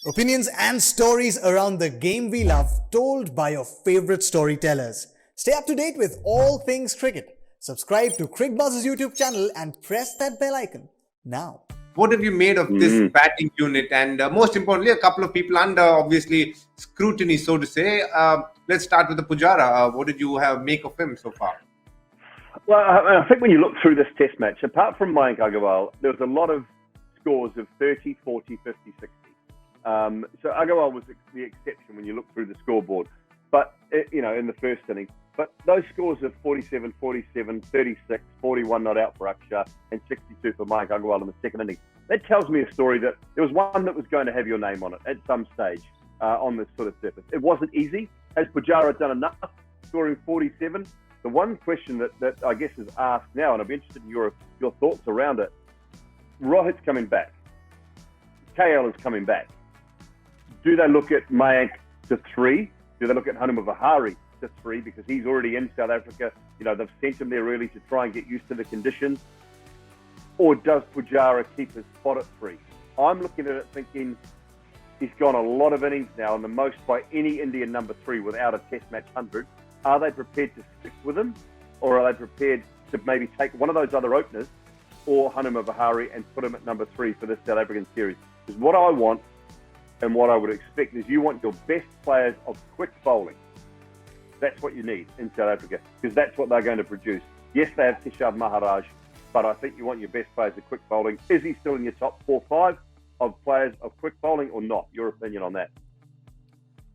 Opinions and stories around the game we love, told by your favorite storytellers. Stay up to date with all things cricket. Subscribe to Cricbuzz's YouTube channel and press that bell icon now. What have you made of this batting unit? And most importantly, a couple of people under, obviously, scrutiny, so to say. Let's start with the Pujara. What did you make of him so far? Well, I think when you look through this test match, apart from Mayank, there was a lot of scores of 30, 40, 50, 60. So Agarwal was the exception when you look through the scoreboard. But, in the first inning. But those scores of 47, 47, 36, 41 not out for Akshar, and 62 for Mayank Agarwal in the second inning. That tells me a story that there was one that was going to have your name on it at some stage on this sort of surface. It wasn't easy. Has Pujara done enough, scoring 47? The one question that I guess is asked now, and I'd be interested in your thoughts around it, Rohit's coming back. KL is coming back. Do they look at Mayank to 3? Do they look at Rahane Vihari to 3 because he's already in South Africa? They've sent him there really to try and get used to the conditions. Or does Pujara keep his spot at 3? I'm looking at it thinking he's gone a lot of innings now, and the most by any Indian number 3 without a Test match 100. Are they prepared to stick with him, or are they prepared to maybe take one of those other openers or Rahane Vihari and put him at number 3 for this South African series? Because what I want and what I would expect is you want your best players of quick bowling. That's what you need in South Africa, because that's what they're going to produce. Yes, they have Keshav Maharaj, but I think you want your best players of quick bowling. Is he still in your top 4 or 5 of players of quick bowling or not? Your opinion on that?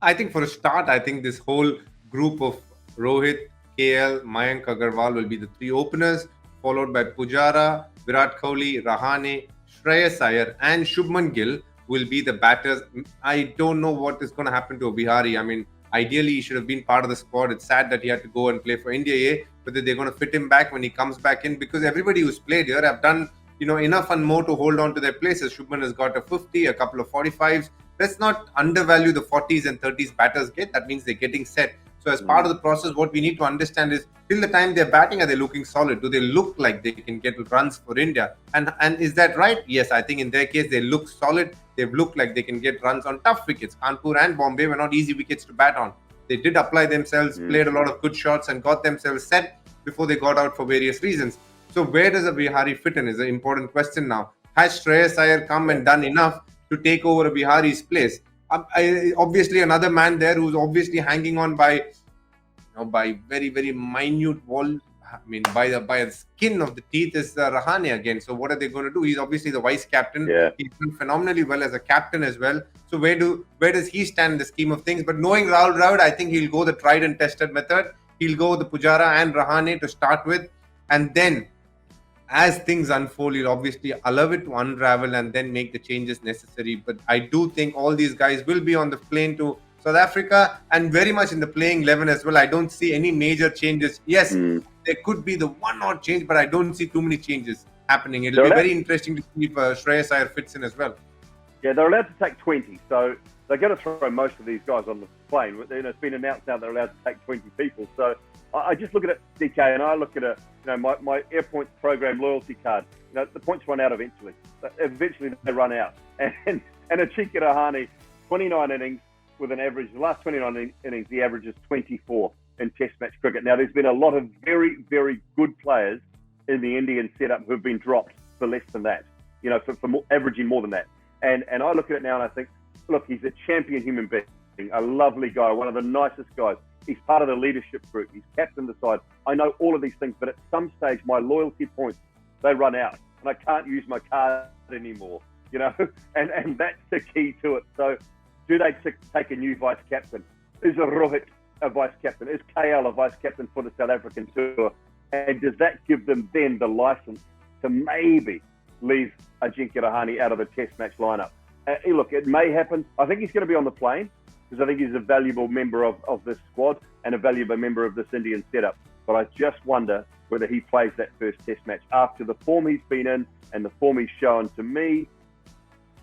I think for a start, I think this whole group of Rohit, KL, Mayank Agarwal will be the 3 openers, followed by Pujara, Virat Kohli, Rahane, Shreyas Iyer, and Shubman Gill will be the batters. I don't know what is going to happen to Vihari. I mean, ideally, he should have been part of the squad. It's sad that he had to go and play for India, but they're going to fit him back when he comes back in, because everybody who's played here have done enough and more to hold on to their places. Shubman has got a 50, a couple of 45s. Let's not undervalue the 40s and 30s batters get. That means they're getting set. So as part of the process, what we need to understand is, till the time they're batting, are they looking solid? Do they look like they can get runs for India? And is that right? Yes, I think in their case, they look solid. They've looked like they can get runs on tough wickets. Kanpur and Bombay were not easy wickets to bat on. They did apply themselves, played a lot of good shots and got themselves set before they got out for various reasons. So where does a Vihari fit in is an important question now. Has Shreyas Iyer come and done enough to take over a Vihari's place? Obviously, another man there who's obviously hanging on by very, very minute wall. I mean, by the skin of the teeth is Rahane again. So what are they going to do? He's obviously the vice captain. Yeah. He's done phenomenally well as a captain as well. So where does he stand in the scheme of things? But knowing Rahul Dravid, I think he'll go the tried and tested method. He'll go with the Pujara and Rahane to start with, and then as things unfold, he'll obviously allow it to unravel and then make the changes necessary. But I do think all these guys will be on the plane to South Africa and very much in the playing 11 as well. I don't see any major changes. Yes, there could be the one odd change, but I don't see too many changes happening. It'll be very interesting to see if Shreyas Iyer fits in as well. Yeah, they're allowed to take 20, so they're going to throw most of these guys on the plane. It's been announced now they're allowed to take 20 people. So I just look at it, DK, and I look at my AirPoints program loyalty card. The points run out eventually. Eventually they run out. And Achika Rahane, 29 innings with an average. The last 29 innings, the average is 24 in Test match cricket. Now, there's been a lot of very, very good players in the Indian setup who've been dropped for less than that. For averaging more than that. And I look at it now and I think, look, he's a champion human being, a lovely guy, one of the nicest guys. He's part of the leadership group. He's captained the side. I know all of these things, but at some stage, my loyalty points, they run out, and I can't use my card anymore. And that's the key to it. So, do they take a new vice captain? Is Rohit a vice captain? Is KL a vice captain for the South African tour? And does that give them then the license to maybe leave Ajinkya Rahane out of the Test match lineup? Look, it may happen. I think he's going to be on the plane, because I think he's a valuable member of this squad and a valuable member of this Indian setup. But I just wonder whether he plays that first Test match. After the form he's been in and the form he's shown, to me,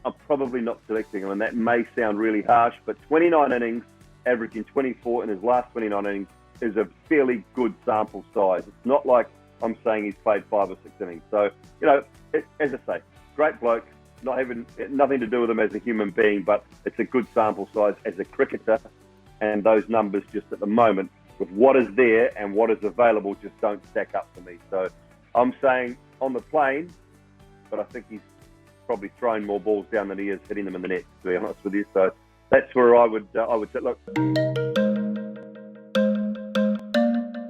I'm probably not selecting him. And that may sound really harsh, but 29 innings, averaging 24 in his last 29 innings, is a fairly good sample size. It's not like I'm saying he's played 5 or 6 innings. So, as I say, great bloke, not having nothing to do with him as a human being, but it's a good sample size as a cricketer, and those numbers just at the moment, with what is there and what is available, just don't stack up for me. So I'm saying on the plane, but I think he's probably thrown more balls down than he is hitting them in the net, to be honest with you. So that's where I would sit. Look,